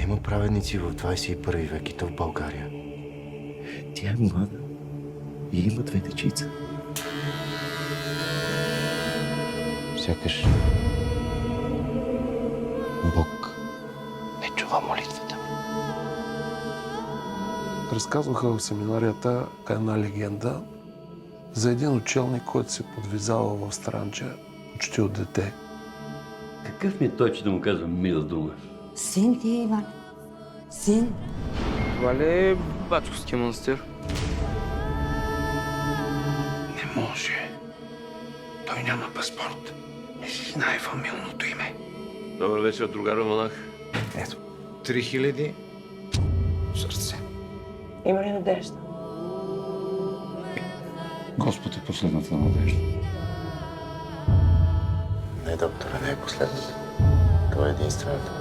Да има праведници в 21 век и то в България. Тя е млада и има две дечица. Сякаш Бог не чува молитвата ми. Разказваха в семинарията една легенда за един учелник, който се подвизава в Странджа почти от дете. Какъв ми е той, че да му казвам мила дума? Син ти, Иван. Син. Това ли е Бачовския манастир? Не може. Той няма паспорт. Не си знае фамилното име. Добър вечер, другаря монах. Ето, 3000 сърце. Има ли надежда? Господ е последната надежда. Не, доктора, не е последната. Това е единствената.